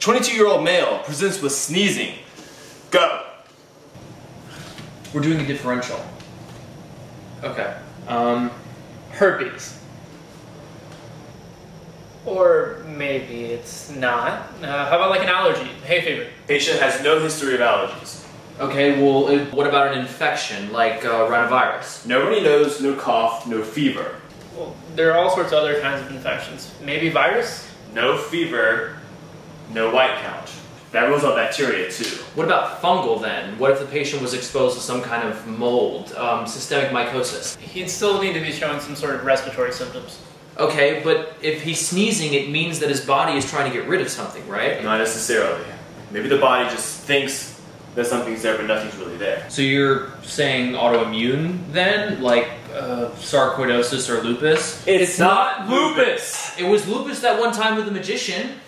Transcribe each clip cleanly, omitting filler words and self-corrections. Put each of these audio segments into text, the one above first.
22-year-old male presents with sneezing. Go. We're doing a differential. Okay. Herpes. Or maybe it's not. How about like an allergy? Hay fever. Patient has no history of allergies. Okay, well, what about an infection, like rhinovirus? Nobody knows, no cough, no fever. Well, there are all sorts of other kinds of infections. Maybe virus? No fever, no white count. That rules out bacteria too. What about fungal then? What if the patient was exposed to some kind of mold, systemic mycosis? He'd still need to be showing some sort of respiratory symptoms. Okay, but if he's sneezing, it means that his body is trying to get rid of something, right? Not necessarily. Maybe the body just thinks that something's there, but nothing's really there. So you're saying autoimmune then? Like sarcoidosis or lupus? It's not lupus! It was lupus that one time with the magician.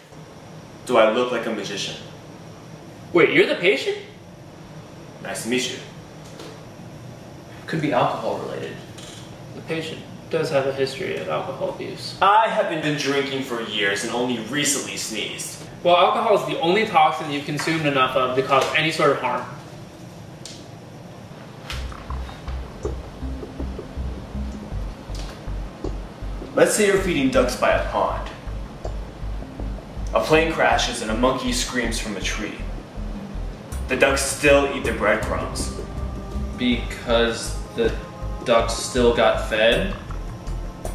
Do I look like a magician? Wait, you're the patient? Nice to meet you. Could be alcohol related. The patient does have a history of alcohol abuse. I have been drinking for years and only recently sneezed. Well, alcohol is the only toxin you've consumed enough of to cause any sort of harm. Let's say you're feeding ducks by a pond. A plane crashes and a monkey screams from a tree. The ducks still eat the breadcrumbs. Because the ducks still got fed?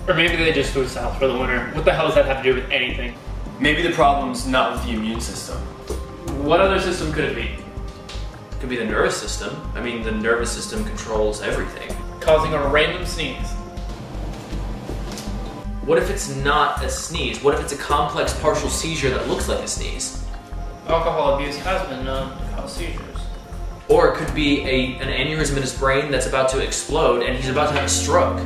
Or maybe they just flew south for the winter. What the hell does that have to do with anything? Maybe the problem's not with the immune system. What other system could it be? It could be the nervous system. I mean, the nervous system controls everything. Causing a random sneeze. What if it's not a sneeze? What if it's a complex partial seizure that looks like a sneeze? Alcohol abuse has been known to cause seizures. Or it could be an aneurysm in his brain that's about to explode and he's about to have a stroke.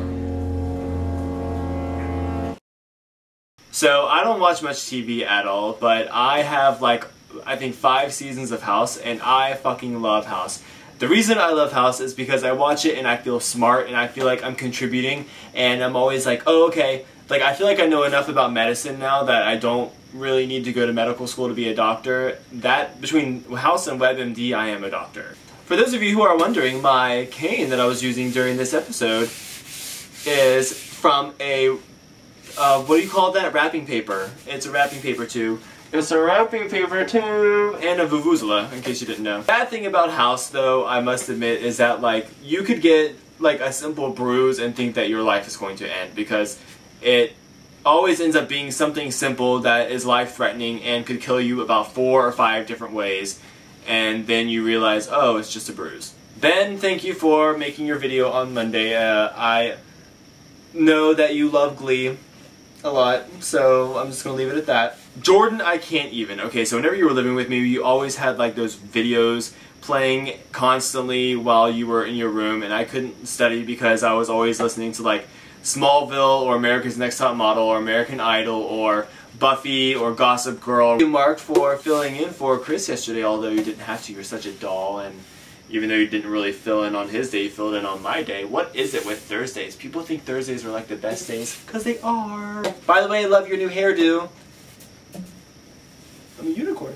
So I don't watch much TV at all, but I have like, I think 5 seasons of House, and I fucking love House. The reason I love House is because I watch it and I feel smart and I feel like I'm contributing, and I'm always like, oh, okay. Like, I feel like I know enough about medicine now that I don't really need to go to medical school to be a doctor. That, between House and WebMD, I am a doctor. For those of you who are wondering, my cane that I was using during this episode is from a, what do you call that? Wrapping paper. It's a wrapping paper tube. It's a wrapping paper tube and a vuvuzela, in case you didn't know. Bad thing about House, though, I must admit, is that, like, you could get, like, a simple bruise and think that your life is going to end, because it always ends up being something simple that is life-threatening and could kill you about 4 or 5 different ways, and then you realize, oh, it's just a bruise. Ben, thank you for making your video on Monday. I know that you love Glee a lot, so I'm just gonna leave it at that. Jordan, I can't even. Okay, so whenever you were living with me, you always had like those videos playing constantly while you were in your room, and I couldn't study because I was always listening to like Smallville or America's Next Top Model or American Idol or Buffy or Gossip Girl. You marked for filling in for Chris yesterday, although you didn't have to. You're such a doll, and even though you didn't really fill in on his day, you filled in on my day. What is it with Thursdays? People think Thursdays are like the best days, because they are. By the way, I love your new hairdo. I'm a unicorn.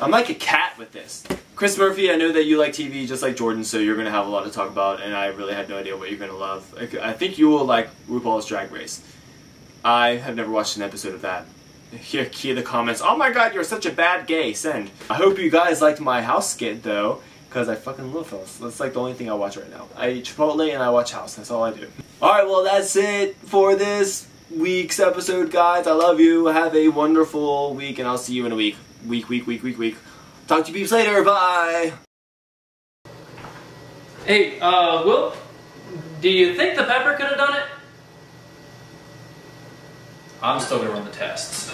I'm like a cat with this. Chris Murphy, I know that you like TV just like Jordan, so you're going to have a lot to talk about, and I really have no idea what you're going to love. I think you will like RuPaul's Drag Race. I have never watched an episode of that. Here, the comments, oh my god, you're such a bad gay, send. I hope you guys liked my House skit, though, because I fucking love House. That's like the only thing I watch right now. I eat Chipotle and I watch House, that's all I do. Alright, well that's it for this week's episode, guys. I love you, have a wonderful week, and I'll see you in a week. Week. Talk to you peeps later, bye! Hey, Will, do you think the pepper could have done it? I'm still gonna run the tests.